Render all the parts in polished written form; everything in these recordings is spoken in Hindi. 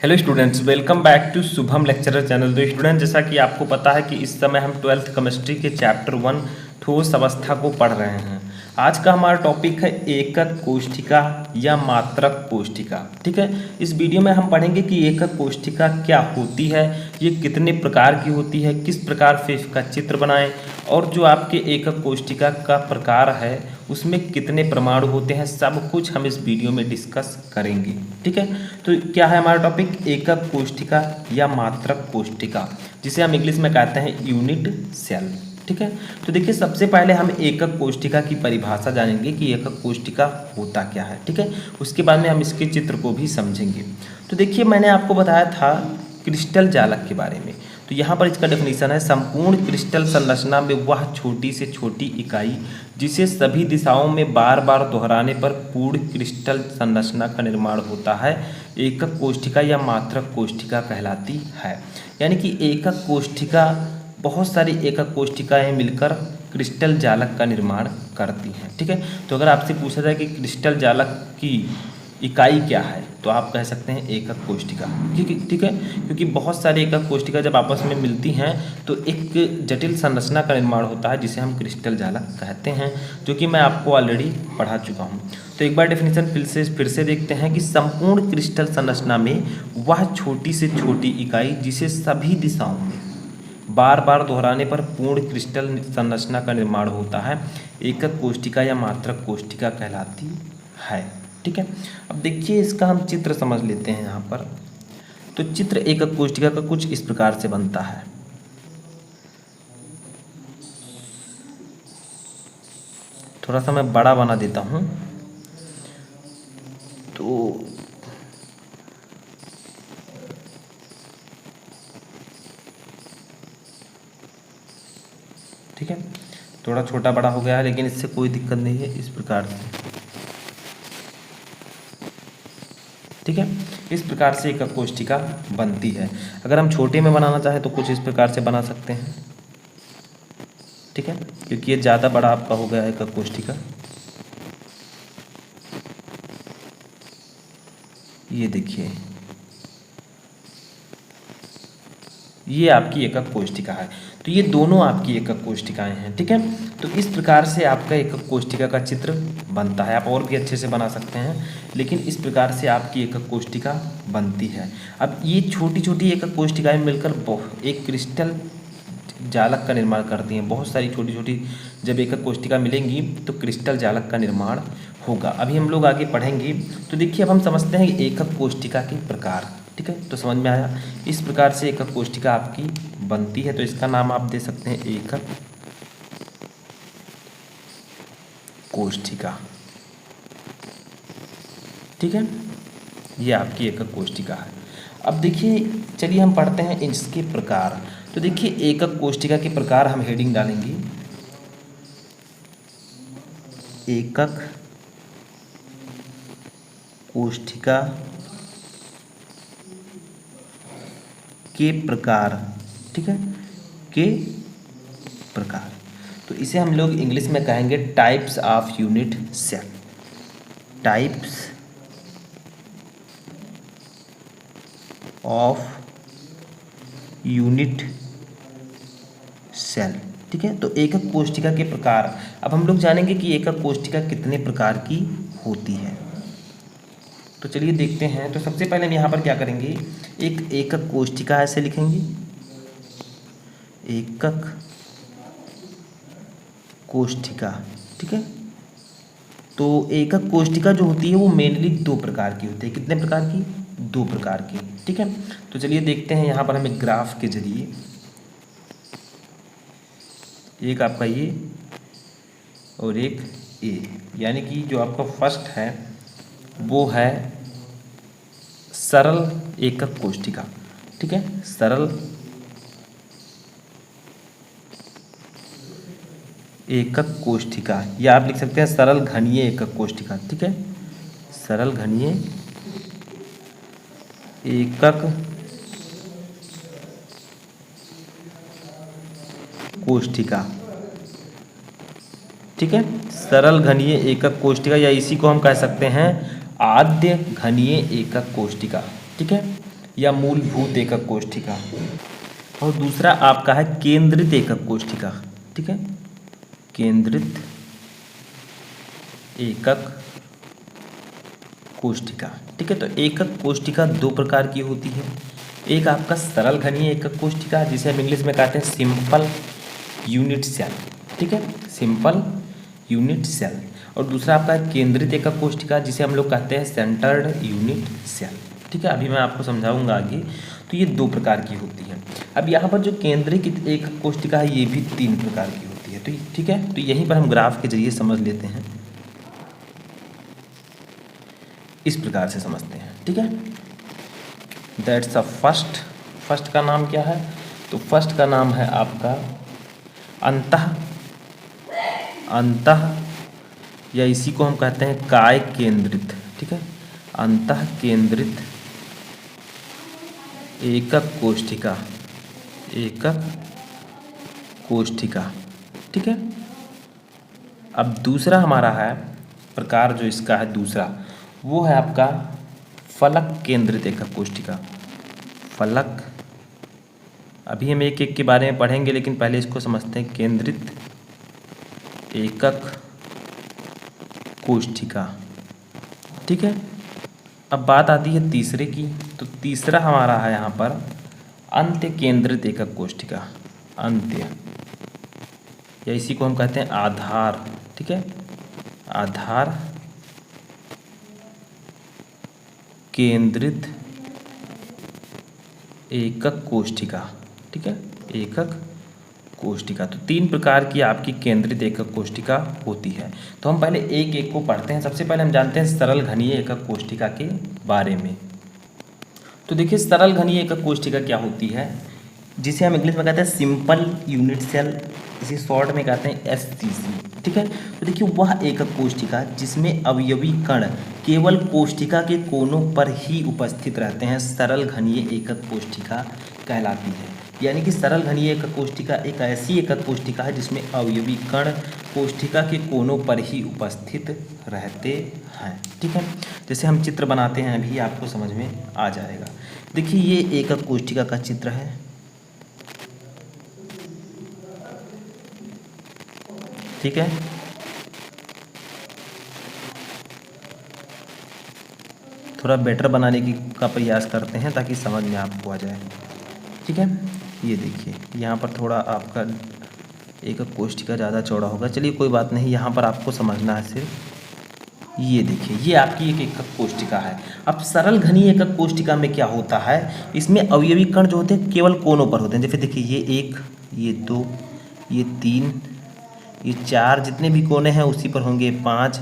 Hello students, welcome back to Shubham lecturer channel. तो स्टूडेंट, जैसा कि आपको पता है कि इस समय हम 12th केमिस्ट्री के चैप्टर 1 ठोस अवस्था को पढ़ रहे हैं। आज का हमारा टॉपिक है एकक कोष्ठिका या मात्रक कोष्ठिका। ठीक है, इस वीडियो में हम पढ़ेंगे कि एकक कोष्ठिका क्या होती है, ये कितने प्रकार की होती है, किस प्रकार से इसका चित्र बनाएं, और जो आपके एकक कोष्ठिका का प्रकार है उसमें कितने परमाणु होते हैं, सब कुछ हम इस वीडियो में डिस्कस करेंगे। ठीक है, तो क्या है हमारा टॉपिक? एकक कोष्ठिका या मात्रक कोष्ठिका, जिसे हम इंग्लिश में कहते हैं यूनिट सेल। ठीक है, तो देखिए सबसे पहले हम एकक कोष्ठिका की परिभाषा जानेंगे कि एकक कोष्ठिका होता क्या है। ठीक है, उसके बाद में हम इसके चित्र को भी समझेंगे। तो देखिए मैंने आपको बताया था क्रिस्टल जालक के बारे में, तो यहाँ पर इसका डेफिनेशन है संपूर्ण क्रिस्टल संरचना में वह छोटी से छोटी इकाई जिसे सभी दिशाओं में बार बार दोहराने पर पूर्ण क्रिस्टल संरचना का निर्माण होता है एकक कोष्ठिका या मात्रक कोष्ठिका कहलाती है। यानी कि एकक कोष्ठिका, बहुत सारी एकक कोष्ठिकाएं मिलकर क्रिस्टल जालक का निर्माण करती हैं। ठीक है, तो अगर आपसे पूछा जाए कि क्रिस्टल जालक की इकाई क्या है, तो आप कह सकते हैं एकक कोष्ठिका। ठीक है, क्योंकि बहुत सारी एकक कोष्ठिका जब आपस में मिलती हैं तो एक जटिल संरचना का निर्माण होता है जिसे हम क्रिस्टल जालक कहते हैं, जो कि मैं आपको ऑलरेडी पढ़ा चुका हूँ। तो एक बार डेफिनेशन फिर से देखते हैं कि संपूर्ण क्रिस्टल संरचना में वह छोटी से छोटी इकाई जिसे सभी दिशाओं में बार बार दोहराने पर पूर्ण क्रिस्टल संरचना का निर्माण होता है एकक कोष्ठिका या मात्रक कोष्ठिका कहलाती है। ठीक है, अब देखिए इसका हम चित्र समझ लेते हैं यहाँ पर। तो चित्र एकक कोष्ठिका का कुछ इस प्रकार से बनता है। थोड़ा सा मैं बड़ा बना देता हूँ। तो ठीक है, थोड़ा छोटा बड़ा हो गया है, लेकिन इससे कोई दिक्कत नहीं है। इस प्रकार से, ठीक है, इस प्रकार से एकक कोष्ठिका बनती है। अगर हम छोटे में बनाना चाहें तो कुछ इस प्रकार से बना सकते हैं। ठीक है, क्योंकि ये ज़्यादा बड़ा आपका हो गया एकक कोष्ठिका। ये देखिए, ये आपकी एकक कोष्ठिका है। तो ये दोनों आपकी एकक कोष्ठिकाएं हैं। ठीक है, तो इस प्रकार से आपका एकक कोष्ठिका का चित्र बनता है। आप और भी अच्छे से बना सकते हैं, लेकिन इस प्रकार से आपकी एकक कोष्ठिका बनती है। अब ये छोटी छोटी एकक कोष्ठिकाएं मिलकर एक क्रिस्टल जालक का निर्माण करती हैं। बहुत सारी छोटी छोटी जब एकक कोष्ठिका मिलेंगी तो क्रिस्टल जालक का निर्माण होगा। अभी हम लोग आगे पढ़ेंगे। तो देखिए अब हम समझते हैं एकक कोष्ठिका के प्रकार। ठीक है, तो समझ में आया। इस प्रकार से एकक कोष्ठिका आपकी बनती है, तो इसका नाम आप दे सकते हैं एकक कोष्ठिका। ठीक है, ये आपकी एकक कोष्ठिका है। अब देखिए, चलिए हम पढ़ते हैं इसके प्रकार। तो देखिए एकक कोष्ठिका के प्रकार हम हेडिंग डालेंगे एकक कोष्ठिका के प्रकार। ठीक है, के प्रकार, तो इसे हम लोग इंग्लिश में कहेंगे types of unit cell. Types of unit cell. ठीक है, तो एकक कोष्ठिका के प्रकार। अब हम लोग जानेंगे कि एकक कोष्ठिका कितने प्रकार की होती है। तो चलिए देखते हैं। तो सबसे पहले हम यहाँ पर क्या करेंगे, एक एकक कोष्ठिका ऐसे लिखेंगे, एकक कोष्ठिका। ठीक है, तो एकक कोष्ठिका जो होती है वो मेनली दो प्रकार की होती है। कितने प्रकार की? दो प्रकार की। ठीक है, तो चलिए देखते हैं यहाँ पर हमें ग्राफ के जरिए। एक आपका ये और एक ए, यानी कि जो आपका फर्स्ट है वो है सरल एकक कोष्ठिका। ठीक है, सरल एकक कोष्ठिका, या आप लिख सकते हैं सरल घनीय एकक कोष्ठिका। ठीक है, सरल घनीय एकक कोष्ठिका। ठीक है, सरल घनीय एकक कोष्ठिका, या इसी को हम कह सकते हैं आद्य घनीय एकक कोष्ठिका। ठीक है, या मूलभूत एकक कोष्ठिका, और दूसरा आपका है केंद्रित एकक कोष्ठिका। ठीक है, केंद्रित एकक कोष्ठिका। ठीक है, तो एकक कोष्ठिका दो प्रकार की होती है। एक आपका सरल घनीय एकक कोष्ठिका जिसे हम इंग्लिश में कहते हैं सिंपल यूनिट सेल। ठीक है, सिंपल यूनिट सेल। और दूसरा आपका केंद्रित एकक कोष्ठिका जिसे हम लोग कहते हैं सेंटर्ड यूनिट सेल। ठीक है, अभी मैं आपको समझाऊंगा आगे। तो ये दो प्रकार की होती है। अब यहाँ पर जो केंद्रित एकक कोष्ठिका है ये भी तीन प्रकार की होती है। तो ठीक है, तो यहीं पर हम ग्राफ के जरिए समझ लेते हैं, इस प्रकार से समझते हैं। ठीक है, दैट्स अ फर्स्ट का नाम क्या है? तो फर्स्ट का नाम है आपका अंतः या इसी को हम कहते हैं काय केंद्रित। ठीक है, अंतः केंद्रित एकक कोष्ठिका। ठीक है, अब दूसरा हमारा है प्रकार जो इसका है दूसरा, वो है आपका फलक केंद्रित एकक कोष्ठिका। फलक, अभी हम एक एक के बारे में पढ़ेंगे लेकिन पहले इसको समझते हैं। केंद्रित एकक कोष्ठिका। ठीक है, अब बात आती है तीसरे की। तो तीसरा हमारा है यहाँ पर अंत्य केंद्रित एकक कोष्ठिका। अंत्य या इसी को हम कहते हैं आधार। ठीक है, आधार केंद्रित एकक कोष्ठिका। ठीक है, एकक कोष्ठिका। तो तीन प्रकार की आपकी केंद्रित एकक कोष्ठिका होती है। तो हम पहले एक एक को पढ़ते हैं। सबसे पहले हम जानते हैं सरल घनीय एकक कोष्ठिका के बारे में। तो देखिए सरल घनीय एकक कोष्ठिका क्या होती है, जिसे हम इंग्लिश में कहते हैं सिंपल यूनिट सेल, इसे शॉर्ट में कहते हैं SCC। ठीक है, तो देखिए वह एकक कोष्ठिका जिसमें अवयवी कण केवल कोष्ठिका के कोनों पर ही उपस्थित रहते हैं, सरल घनीय एकक कोष्ठिका कहलाती है। यानी कि सरल घनीय एकक कोष्ठिका एक ऐसी एकक कोष्ठिका है जिसमें अवयवी कण कोष्ठिका के कोनों पर ही उपस्थित रहते हैं। ठीक है, जैसे हम चित्र बनाते हैं अभी आपको समझ में आ जाएगा। देखिए ये एकक कोष्ठिका का चित्र है। ठीक है, थोड़ा बेटर बनाने का प्रयास करते हैं ताकि समझ में आपको आ जाए। ठीक है, ये देखिए यहाँ पर थोड़ा आपका एकक कोष्ठिका ज़्यादा चौड़ा होगा, चलिए कोई बात नहीं, यहाँ पर आपको समझना है सिर्फ। ये देखिए ये आपकी एक एकक कोष्ठिका है। अब सरल घनीय एकक कोष्ठिका में क्या होता है, इसमें अवयवी कण जो होते हैं केवल कोनों पर होते हैं। जैसे देखिए ये 1, ये 2, ये 3, ये 4, जितने भी कोने हैं उसी पर होंगे। 5,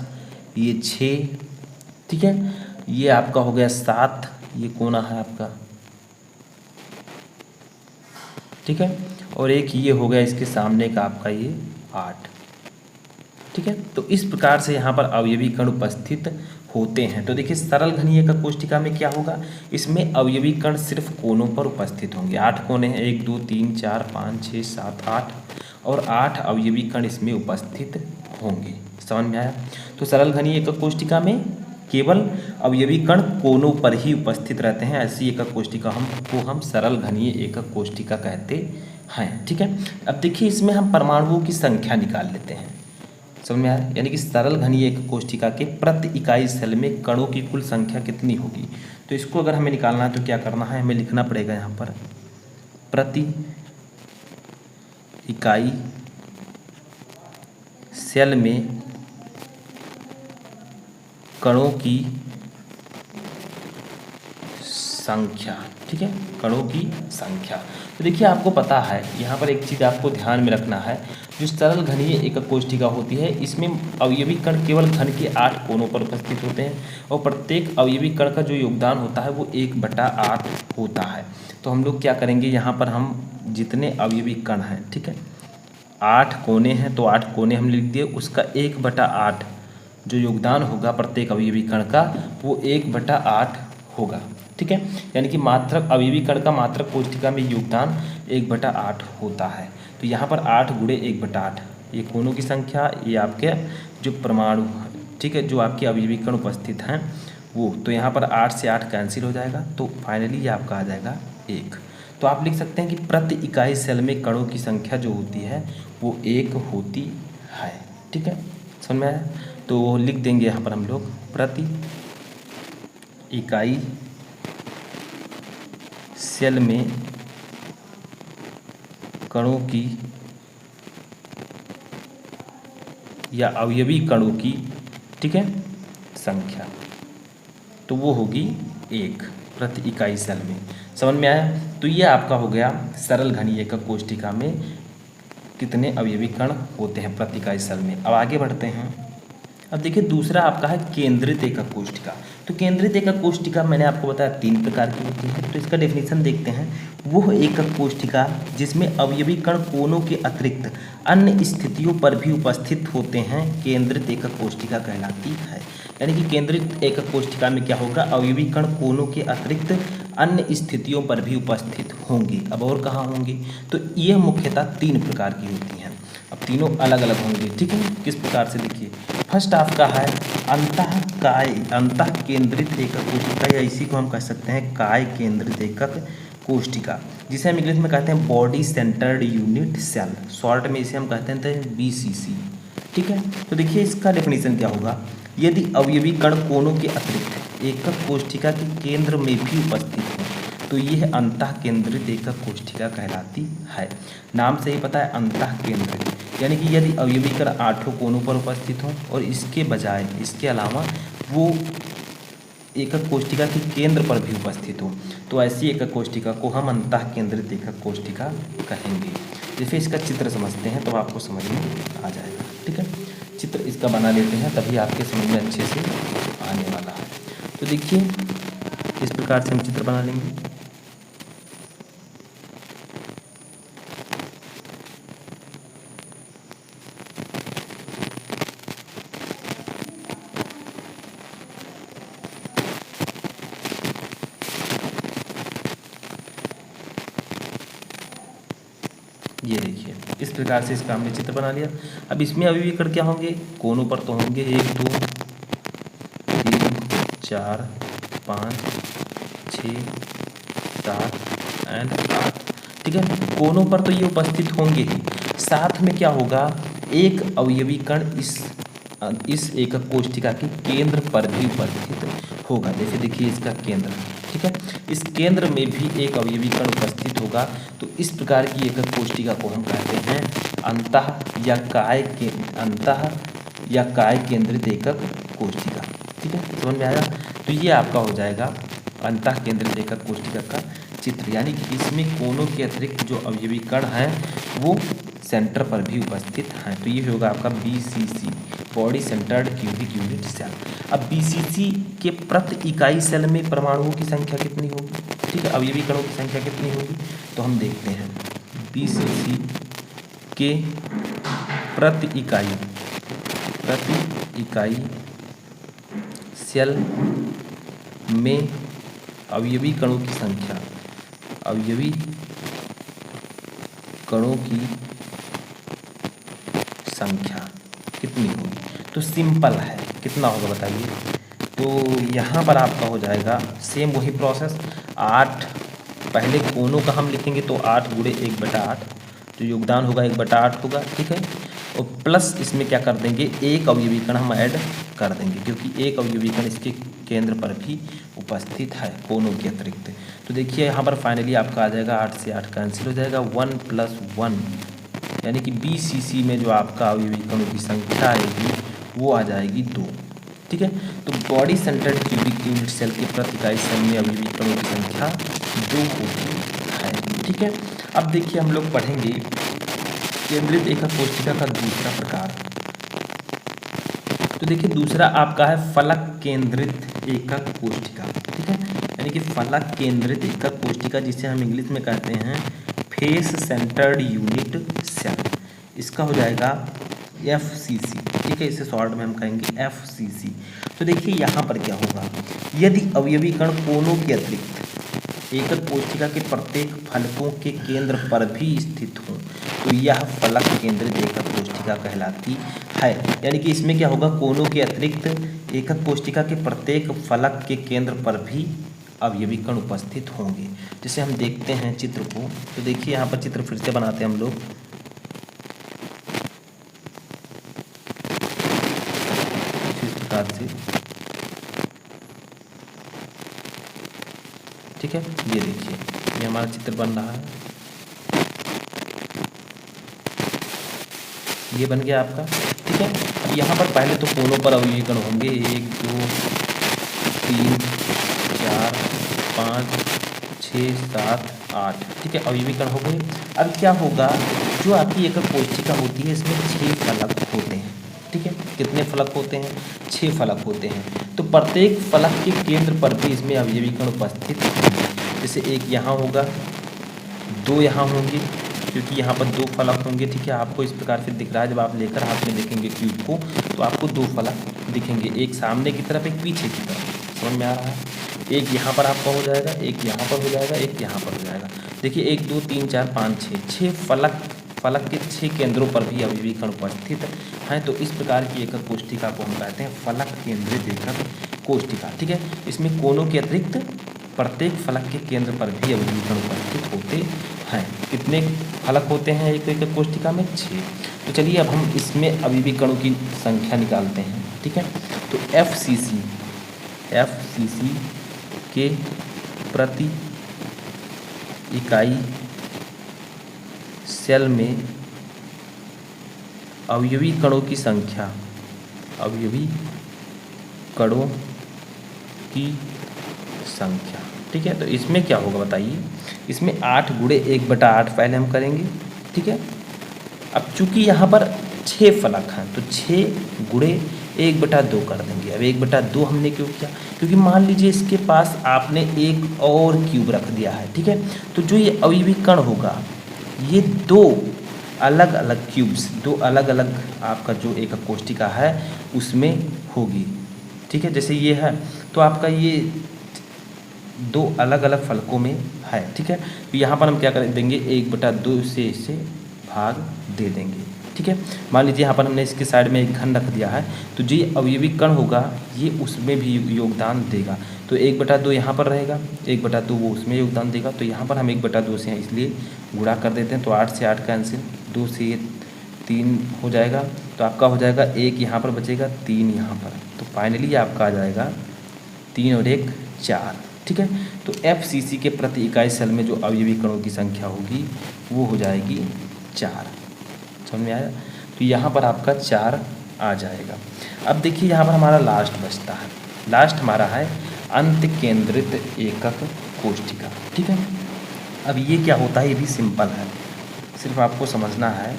ये 6, ठीक है, ये आपका हो गया 7, ये कोना है आपका। ठीक है, और एक ये हो गया इसके सामने का आपका ये 8। ठीक है, तो इस प्रकार से यहाँ पर अवयवी कण उपस्थित होते हैं। तो देखिए सरल घनीय एकक कोष्ठिका में क्या होगा, इसमें अवयवी कण सिर्फ कोनों पर उपस्थित होंगे। 8 कोने हैं, 1 2 3 4 5 6 7 8, और 8 अवयवी कण इसमें उपस्थित होंगे। समझ में आया? तो सरल घनीय एकक कोष्ठिका में केवल अवयवी कण कोनों पर ही उपस्थित रहते हैं, ऐसी एकक कोष्ठिका हम सरल घनीय एकक कोष्ठिका कहते हैं। ठीक है, अब देखिए इसमें हम परमाणुओं की संख्या निकाल लेते हैं। समझ में आया? यानी कि सरल घनीय एकक कोष्ठिका के प्रति इकाई सेल में कणों की कुल संख्या कितनी होगी। तो इसको अगर हमें निकालना है तो क्या करना है, हमें लिखना पड़ेगा यहाँ पर प्रति इकाई सेल में कणों की संख्या। ठीक है, कणों की संख्या। तो देखिए आपको पता है यहाँ पर एक चीज़ आपको ध्यान में रखना है, जो सरल घनीय एकक कोष्ठिका होती है इसमें अवयवी कण केवल घन के 8 कोनों पर उपस्थित होते हैं, और प्रत्येक अवयवी कण का जो योगदान होता है वो 1/8 होता है। तो हम लोग क्या करेंगे, यहाँ पर हम जितने अवयवी कण हैं, ठीक है, 8 कोने हैं तो 8 कोने हम लिख दिए, उसका 1/8 जो योगदान होगा प्रत्येक अवयवी कण का वो 1/8 होगा। ठीक है, यानी कि मात्रक अवयवी कण का मात्रक कोष्ठिका में योगदान 1/8 होता है। तो यहाँ पर 8 × 1/8 ये कोनों की संख्या, ये आपके जो परमाणु, ठीक है, जो आपके अवयवी कण उपस्थित हैं वो, तो यहाँ पर 8 से 8 कैंसिल हो जाएगा, तो फाइनली ये आपका आ जाएगा 1। तो आप लिख सकते हैं कि प्रति इकाई सेल में कणों की संख्या जो होती है वो 1 होती है। ठीक है, समझ में आया? तो लिख देंगे यहाँ पर हम लोग प्रति इकाई सेल में कणों की या अवयवी कणों की, ठीक है, संख्या, तो वो होगी 1 प्रति इकाई सेल में। समझ में आया? तो ये आपका हो गया सरल घनीय एकक कोष्ठिका में कितने अवयवी कण होते हैं प्रति इकाई सेल में। अब आगे बढ़ते हैं। अब देखिए दूसरा आपका है केंद्रित एकक कोष्ठिका। तो केंद्रित एकक कोष्ठिका मैंने आपको बताया 3 प्रकार की होती है। तो इसका डेफिनेशन देखते हैं। वो एकक कोष्ठिका जिसमें अवयवी कण कोनों के अतिरिक्त अन्य स्थितियों पर भी उपस्थित होते हैं केंद्रित एकक कोष्ठिका कहलाती है। यानी कि केंद्रित एकक कोष्ठिका में क्या होगा, अवयवी कण कोनों के अतिरिक्त अन्य स्थितियों पर भी उपस्थित होंगे। अब और कहाँ होंगे? तो ये मुख्यतः 3 प्रकार की होती हैं। अब तीनों अलग अलग होंगे। ठीक है, किस प्रकार से देखिए। फर्स्ट आपका है अंतः केंद्रित एकक कोष्ठिका, या इसी को हम कह सकते हैं काय केंद्रित एकक कोष्ठिका, जिसे हम इंग्लिश में कहते हैं body centred unit cell. Short में इसे हम कहते हैं BCC। ठीक है, तो देखिए इसका डेफिनेशन क्या होगा। यदि अवयवी कण कोनों के अतिरिक्त एकक कोष्ठिका के केंद्र में भी उपस्थित हो तो यह अंतः केंद्रित एकक कोष्ठिका कहलाती है। नाम से ही पता है अंतः केंद्रित, यानी कि यदि अवयवी कण 8 कोनों पर उपस्थित हों और इसके बजाय इसके अलावा वो एकक कोष्ठिका के केंद्र पर भी उपस्थित हो तो ऐसी एकक कोष्ठिका को हम अंतः केंद्रित एकक कोष्ठिका कहेंगे। जैसे इसका चित्र समझते हैं तो आपको समझ में आ जाएगा। ठीक है, चित्र इसका बना लेते हैं तभी आपके समझ में अच्छे से आने वाला है। तो देखिए इस प्रकार से हम चित्र बना लेंगे। ये देखिए इस प्रकार से इसका हमने चित्र बना लिया। अब इसमें अवयवी कण क्या होंगे, कोनों पर तो होंगे 1 2 3 4 5 6 7 एंड 8। ठीक है, कोनों पर तो ये उपस्थित होंगे ही, साथ में क्या होगा, एक अवयवी कण इस एकक कोष्ठिका के केंद्र पर भी उपस्थित होगा। जैसे देखिए इसका केंद्र, ठीक है, इस केंद्र में भी एक अवयवी कण उपस्थित होगा। तो इस प्रकार की एकक कोष्ठिका को हम कहते हैं अंतः या काय केंद्रित एकक कोष्ठिका। ठीक है, समझ में आया? तो ये आपका हो जाएगा अंतः केंद्रित एकक कोष्ठिका का चित्र, यानी कि इसमें कोनों के अतिरिक्त जो अवयवी कण हैं वो सेंटर पर भी उपस्थित हैं। तो ये होगा आपका BCC, body centred cubic unit cell. अब BCC के प्रति इकाई सेल में परमाणुओं की संख्या कितनी होगी? ठीक है, अवयवी कणों की संख्या कितनी होगी तो हम देखते हैं। BCC के प्रति इकाई सेल में अवयवी कणों की संख्या कितनी होगी? तो सिंपल है, कितना होगा बताइए। तो यहाँ पर आपका हो जाएगा सेम वही प्रोसेस। 8 पहले कोनों का हम लिखेंगे तो 8 गुणे 1/8, तो योगदान होगा 1/8 होगा। ठीक है, और प्लस इसमें क्या कर देंगे, एक अवयवी कण हम ऐड कर देंगे, क्योंकि एक अवयवी कण इसके केंद्र पर भी उपस्थित है कोनों के अतिरिक्त। तो देखिए यहाँ पर फाइनली आपका आ जाएगा 8 से 8 कैंसिल हो जाएगा, 1 + 1, यानी कि BCC में जो आपका अवयवी कणों की संख्या आएगी वो आ जाएगी 2। ठीक है, तो body centred cubic unit cell के प्रति इकाई सेल में अवयवी कणों की संख्या 2 होती है। ठीक है, अब देखिए हम लोग पढ़ेंगे केंद्रित एकक कोष्ठिका का दूसरा प्रकार। तो देखिए दूसरा आपका है फलक केंद्रित एकक कोष्ठिका। ठीक है, यानी कि फलक केंद्रित एकक कोष्ठिका, जिसे हम इंग्लिश में कहते हैं फेस सेंटर्ड यूनिट सेल। इसका हो जाएगा FCC। ठीक है, इसे शॉर्ट में हम कहेंगे FCC। तो देखिए यहाँ पर क्या होगा, यदि अवयवी कण कोनों के अतिरिक्त एकक कोशिका के प्रत्येक फलकों के केंद्र पर भी स्थित हो तो यह फलक केंद्रित एकक कोशिका कहलाती है। यानी कि इसमें क्या होगा, कोनों के अतिरिक्त एकक कोशिका के प्रत्येक फलक के केंद्र पर भी अवयवी कण उपस्थित होंगे। जैसे हम देखते हैं चित्र को, तो देखिए यहाँ पर चित्र फिर से बनाते हैं हम लोग। इस प्रकार से, ठीक है, ये देखिए ये हमारा चित्र बन रहा है, ये बन गया आपका। ठीक है, अब यहाँ पर पहले तो कोनों पर अवयवी कण होंगे 1 2 3 4 5 6 7 8। ठीक है, अवयवी कण हो गए। अब क्या होगा, जो आपकी एकक कोशिका होती है इसमें 6 फलक होते हैं। ठीक है, कितने फलक होते हैं, 6 फलक होते हैं। तो प्रत्येक फलक के केंद्र पर भी इसमें अवयवी कण उपस्थित होंगे। जैसे एक यहाँ होगा, 2 यहाँ होंगे, क्योंकि यहाँ पर 2 फलक होंगे। ठीक है, आपको इस प्रकार से दिख रहा है, जब आप लेकर हाथ में देखेंगे क्यूब को तो आपको 2 फलक दिखेंगे, एक सामने की तरफ, एक पीछे की तरफ। समझ में आ रहा है, एक यहाँ पर आपका हो जाएगा, एक यहाँ पर हो जाएगा, एक यहाँ पर हो जाएगा। देखिए 1 2 3 4 5 6 फलक के 6 केंद्रों पर भी अवयवी कण उपस्थित हैं। तो इस प्रकार की एकक कोशिका को हम कहते हैं फलक केंद्रित एकक कोशिका। ठीक है, इसमें कोनों के अतिरिक्त प्रत्येक फलक के केंद्र पर भी अवयवी कण उपस्थित होते हैं। कितने फलक होते हैं एक एकक कोशिका में, 6। तो चलिए अब हम इसमें अवयवी कणों की संख्या निकालते हैं। ठीक है, तो FCC के प्रति इकाई सेल में अवयवी कणों की संख्या, अवयवी कणों की संख्या। ठीक है, तो इसमें क्या होगा बताइए, इसमें 8 गुणे 1/8 पहले हम करेंगे। ठीक है, अब चूंकि यहाँ पर 6 फलक हैं तो 6 गुणे 1/2 कर देंगे। अब 1/2 हमने क्यों किया, क्योंकि मान लीजिए इसके पास आपने एक और क्यूब रख दिया है। ठीक है, तो जो ये अवयवी कण होगा ये 2 अलग अलग क्यूब्स, 2 अलग अलग आपका जो एकक कोशिका है उसमें होगी। ठीक है, जैसे ये है तो आपका ये 2 अलग अलग फलकों में है। ठीक है, तो यहाँ पर हम क्या कर देंगे, 1/2 से इसे भाग दे देंगे। ठीक है, मान लीजिए यहाँ पर हमने इसके साइड में एक घन रख दिया है, तो जो अवयवी कण होगा ये उसमें भी योगदान देगा। तो 1/2 यहाँ पर रहेगा, 1/2 वो उसमें योगदान देगा। तो यहाँ पर हम 1/2 से इसलिए गुणा कर देते हैं, तो 8 से 8 कैंसिल, 2 से 3 हो जाएगा, तो आपका हो जाएगा 1 यहाँ पर बचेगा, 3 यहाँ पर। तो फाइनली आपका आ जाएगा 3 और 1 4। ठीक है, तो FCC के प्रति इकाई सेल में जो अवयवी कणों की संख्या होगी वो हो जाएगी 4। समझ में आया, तो यहाँ पर आपका 4 आ जाएगा। अब देखिए यहाँ पर हमारा लास्ट बचता है, लास्ट हमारा है अंत केंद्रित एकक कोशिका। ठीक है, अब ये क्या होता है, ये भी सिंपल है, सिर्फ आपको समझना है,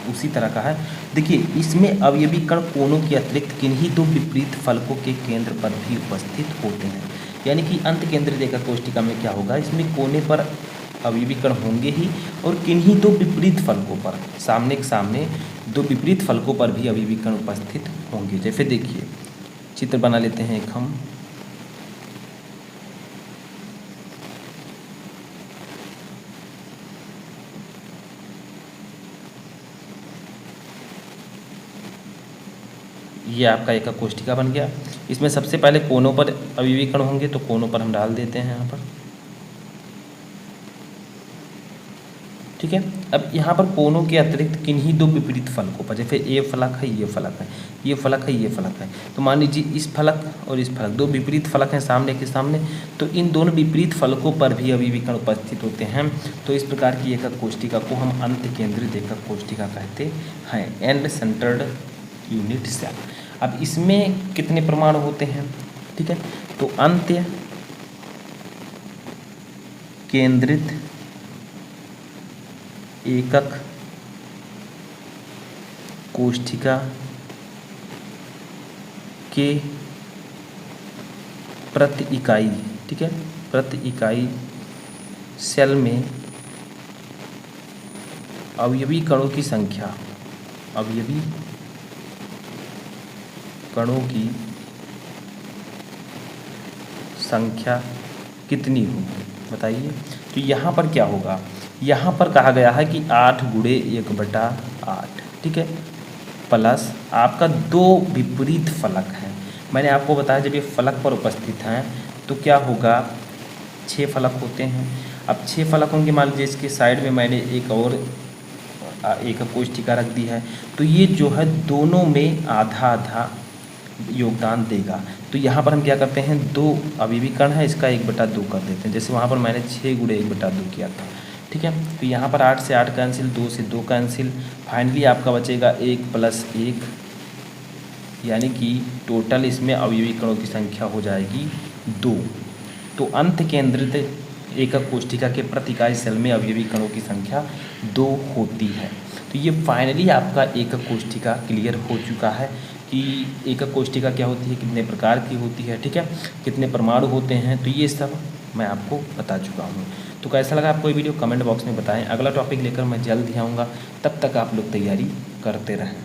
उसी तरह का है। देखिए इसमें अवयवी कण कोनों के अतिरिक्त किन्हीं 2 विपरीत फलकों के केंद्र पर भी उपस्थित होते हैं। यानी कि अंत केंद्रित एकक कोशिका में क्या होगा, इसमें कोने पर अवयवी कण होंगे ही और किन्हीं 2 विपरीत फलकों पर, सामने के सामने 2 विपरीत फलकों पर भी अवयवी कण उपस्थित होंगे। जैसे देखिए चित्र बना लेते हैं एक हम, ये आपका एकक कोशिका बन गया। इसमें सबसे पहले कोनों पर अवयवी कण होंगे, तो कोनों पर हम डाल देते हैं यहाँ पर। ठीक है, अब यहाँ पर कोनों के अतिरिक्त किन्हीं 2 विपरीत फलकों पर, जैसे ये फलक है, ये फलक है, ये फलक है, ये फलक है, तो मान लीजिए इस फलक और इस फलक 2 विपरीत फलक हैं सामने के सामने, तो इन दोनों विपरीत फलकों पर भी अवयवी कण उपस्थित होते हैं। तो इस प्रकार की एकक कोशिका को हम अंत केंद्रित एकक कोशिका कहते हैं, एंड सेंटर्ड यूनिट सेल। अब इसमें कितने परमाणु होते हैं, ठीक है, तो अंत्य केंद्रित एकक कोशिका के प्रति इकाई, ठीक है, प्रति इकाई सेल में अवयवी कणों की संख्या, अवयवी कणों की संख्या कितनी होगी, बताइए। तो यहाँ पर क्या होगा, यहाँ पर कहा गया है कि 8 गुणे 1/8, ठीक है, प्लस आपका 2 विपरीत फलक हैं। मैंने आपको बताया जब ये फलक पर उपस्थित हैं तो क्या होगा, 6 फलक होते हैं। अब 6 फलकों के मान लीजिए इसके साइड में मैंने एक और एक कोष्ठिका रख दी है, तो ये जो है दोनों में आधा आधा योगदान देगा। तो यहाँ पर हम क्या करते हैं, 2 अभी भी कण है, इसका 1/2 कर देते हैं। जैसे वहाँ पर मैंने 6 गुणे 1/2 किया था, ठीक है। तो यहाँ पर 8 से 8 कैंसिल, 2 से 2 कैंसिल, फाइनली आपका बचेगा 1 + 1, यानी कि टोटल इसमें अवयवी कणों की संख्या हो जाएगी 2। तो अंत केंद्रित एकक कोष्ठिका के प्रति इकाई सेल में अवयवी कणों की संख्या 2 होती है। तो ये फाइनली आपका एकक कोष्ठिका क्लियर हो चुका है कि एकक कोष्ठिका क्या होती है, कितने प्रकार की होती है, ठीक है, कितने परमाणु होते हैं, तो ये सब मैं आपको बता चुका हूँ। तो कैसा लगा आपको ये वीडियो, कमेंट बॉक्स में बताएं। अगला टॉपिक लेकर मैं जल्द ही आऊँगा, तब तक आप लोग तैयारी करते रहें।